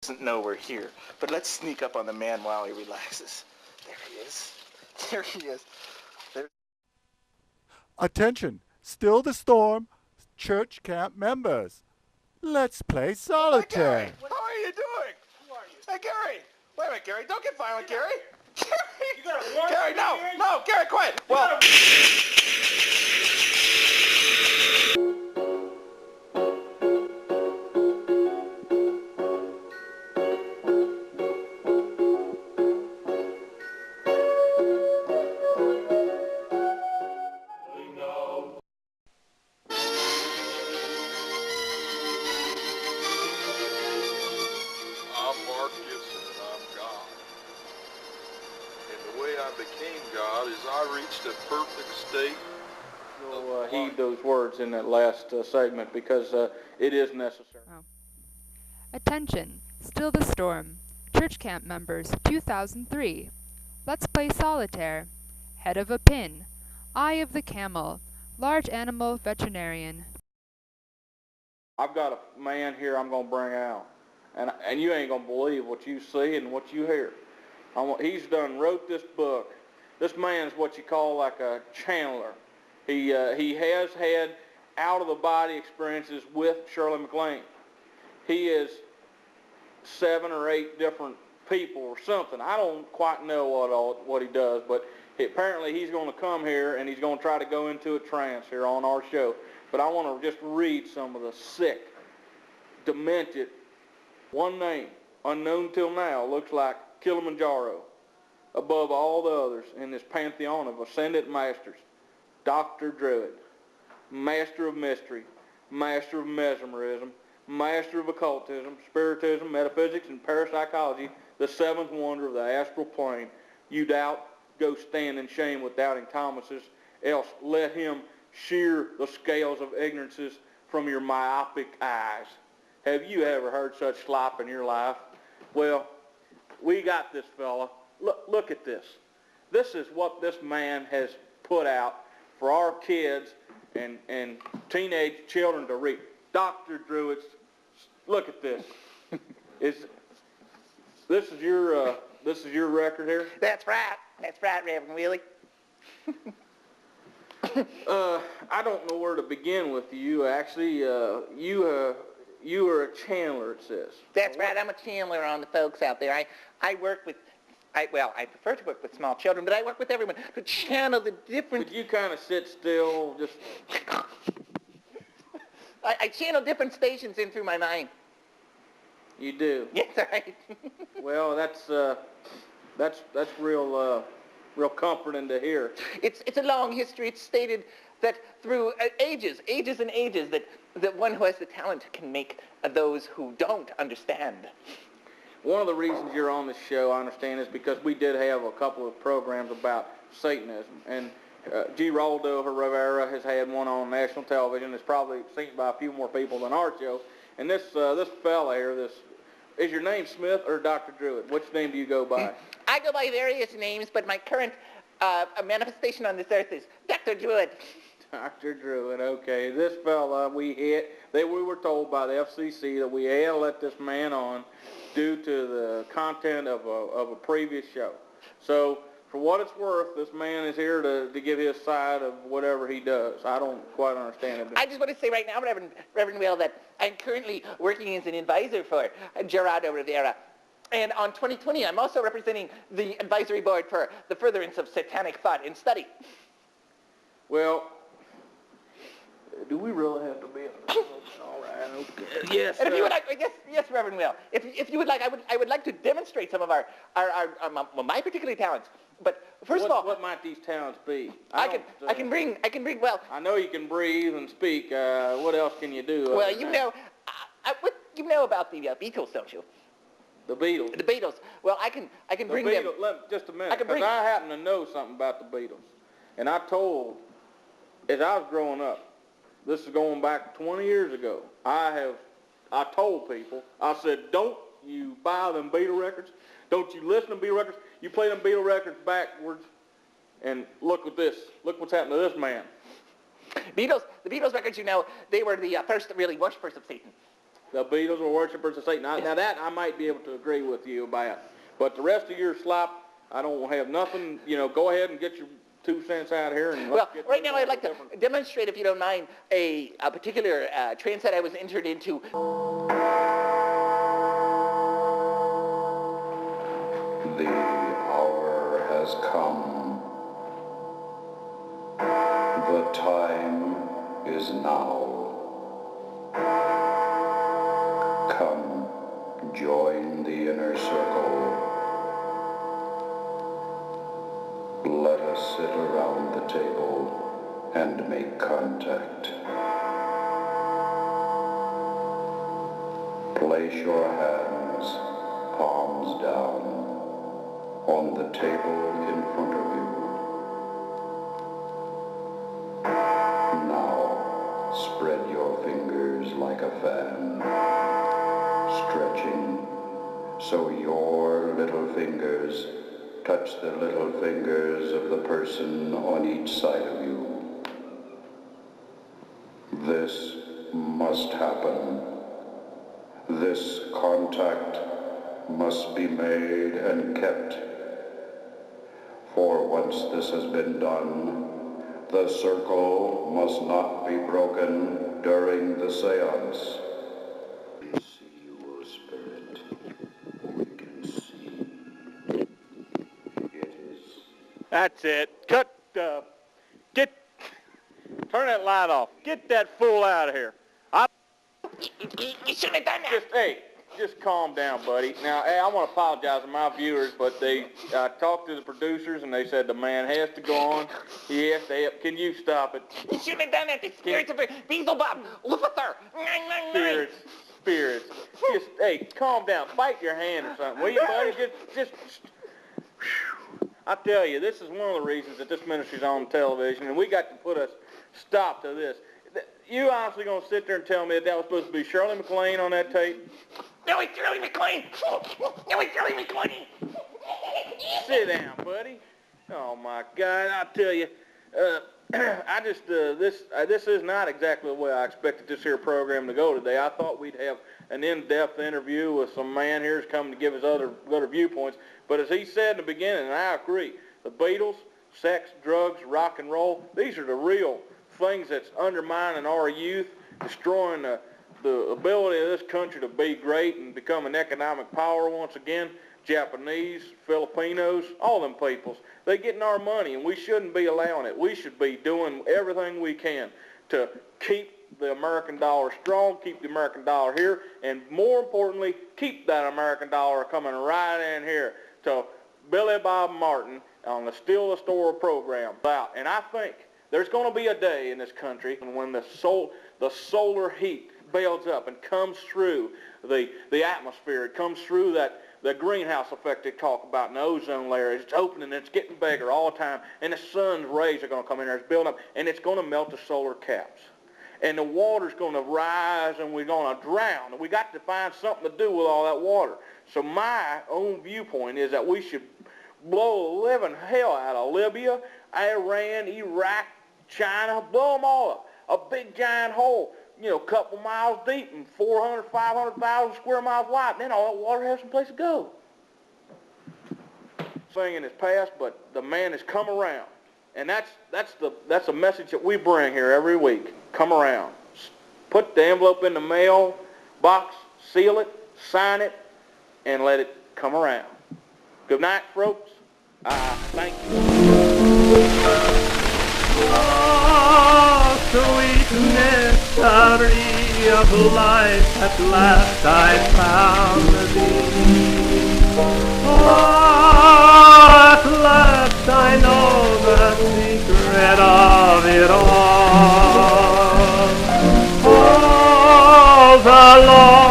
doesn't know we're here. But let's sneak up on the man while he relaxes. There he is. There he is. There. Attention, still the storm, church camp members. Let's play solitaire. Hey, Gary, how are you doing? Who are you? Hey, Gary. Wait a minute, Gary. Don't get violent, Gary. Gary. You got a warrant? Gary, no. Gary? No, Gary, quiet. Well. We'll heed those words in that last segment because it is necessary. Oh. Attention, still the storm. Church camp members, 2003. Let's play solitaire. Head of a pin. Eye of the camel. Large animal veterinarian. I've got a man here I'm going to bring out, and you ain't going to believe what you see and what you hear. He's wrote this book. This man's what you call like a channeler. He has had out-of-the-body experiences with Shirley MacLaine. He is 7 or 8 different people or something. I don't quite know what he does, but apparently he's going to come here and he's going to try to go into a trance here on our show. But I want to just read some of the sick, demented, one name, unknown till now, looks like Kilimanjaro, above all the others in this pantheon of ascended masters. Dr. Druid, master of mystery, master of mesmerism, master of occultism, spiritism, metaphysics, and parapsychology, the seventh wonder of the astral plane. You doubt, go stand in shame with doubting Thomases, else let him shear the scales of ignorances from your myopic eyes. Have you ever heard such slop in your life? Well, we got this fella. Look at this. This is what this man has put out for our kids and teenage children to read. Dr. Druid, look at this. This is your record here? That's right. That's right, Reverend Willie. I don't know where to begin with you. Actually, you are a channeler, it says. That's right. I'm a channeler on the folks out there. I work with, I prefer to work with small children, but I work with everyone to channel the different... Could you kind of sit still, just... I channel different stations in through my mind. You do? Yes, right. Well, that's real comforting to hear. It's a long history. It's stated that through ages and ages, that one who has the talent can make those who don't understand. One of the reasons you're on this show, I understand, is because we did have a couple of programs about Satanism. And Geraldo Rivera has had one on national television. It's probably seen by a few more people than our show. And this fella here, is your name Smith or Dr. Druid? Which name do you go by? I go by various names, but my current manifestation on this earth is Dr. Druid. Dr. Druid, okay. This fella, we were told by the FCC that we had to let this man on due to the content of a previous show. So, for what it's worth, this man is here to give his side of whatever he does. I don't quite understand it. I just want to say right now, Reverend Will, that I'm currently working as an advisor for Gerardo Rivera. And on 2020, I'm also representing the advisory board for the furtherance of satanic thought and study. Well, do we really have to be all right, okay. Yes. And if you would like, yes, Reverend Will. If you would like, I would like to demonstrate some of my particular talents. But first of all, what might these talents be? I can bring. Well, I know you can breathe and speak. What else can you do? Well, you know, what you know about the Beatles, don't you? The Beatles. The Beatles. Well, I can bring them. Just a minute, because I happen to know something about the Beatles, and I told, as I was growing up, this is going back 20 years ago. I told people, I said, don't you buy them Beatle records. Don't you listen to Beatle records. You play them Beatle records backwards, and look at this. Look what's happened to this man. The Beatles records, you know, they were the first really worshippers of Satan. The Beatles were worshipers of Satan. Now that I might be able to agree with you about. But the rest of your slop, I don't have nothing. You know, go ahead and get your 2 cents out here. And well, right now I'd like to demonstrate, if you don't mind, a particular trance that I was entered into. The hour has come. The time is now. Come, join the inner circle. Let us sit around the table and make contact. Place your hands, palms down, on the table in front of you. Now, spread your fingers like a fan, stretching so your little fingers touch the little fingers of the person on each side of you. This must happen. This contact must be made and kept. For once this has been done, the circle must not be broken during the seance. We see you, O Spirit. We can see. It is. That's it. Turn that light off. Get that fool out of here. You shouldn't have done that. Just calm down, buddy. Now, hey, I want to apologize to my viewers, but they talked to the producers and they said the man has to go on. He has to help. Can you stop it? You shouldn't have done that. The spirits of Beelzebub, Lucifer. Spirits. Just, hey, calm down. Bite your hand or something, will you, buddy? Just. I tell you, this is one of the reasons that this ministry's on television, and we got to put a stop to this. You honestly gonna sit there and tell me that was supposed to be Shirley MacLaine on that tape? No, it's Shirley MacLaine. No, it's Shirley MacLaine. Sit down, buddy. Oh my God, I tell you, I just this is not exactly the way I expected this here program to go today. I thought we'd have an in-depth interview with some man here who's coming to give his other viewpoints. But as he said in the beginning, and I agree, the Beatles, sex, drugs, rock and roll, these are the real things that's undermining our youth, destroying the ability of this country to be great and become an economic power once again. Japanese, Filipinos, all them peoples, they getting our money, and we shouldn't be allowing it. We should be doing everything we can to keep the American dollar strong, keep the American dollar here, and more importantly, keep that American dollar coming right in here to Billy Bob Martin on the Steal the Store program. And I think there's going to be a day in this country when the solar heat builds up and comes through the atmosphere. It comes through the greenhouse effect they talk about in the ozone layer. It's opening and it's getting bigger all the time. And the sun's rays are going to come in there. It's building up. And it's going to melt the solar caps. And the water's going to rise and we're going to drown. And we got to find something to do with all that water. So my own viewpoint is that we should blow the living hell out of Libya, Iran, Iraq, China, blow them all up. A big giant hole, a couple miles deep and 400, 500,000 square miles wide. And then all that water has some place to go. Saying it's past, but the man has come around. And that's a message that we bring here every week. Come around. Put the envelope in the mail box, seal it, sign it, and let it come around. Good night, folks. Thank you. Sweet mystery of life, at last I found thee. At last I know the secret of it all. All the long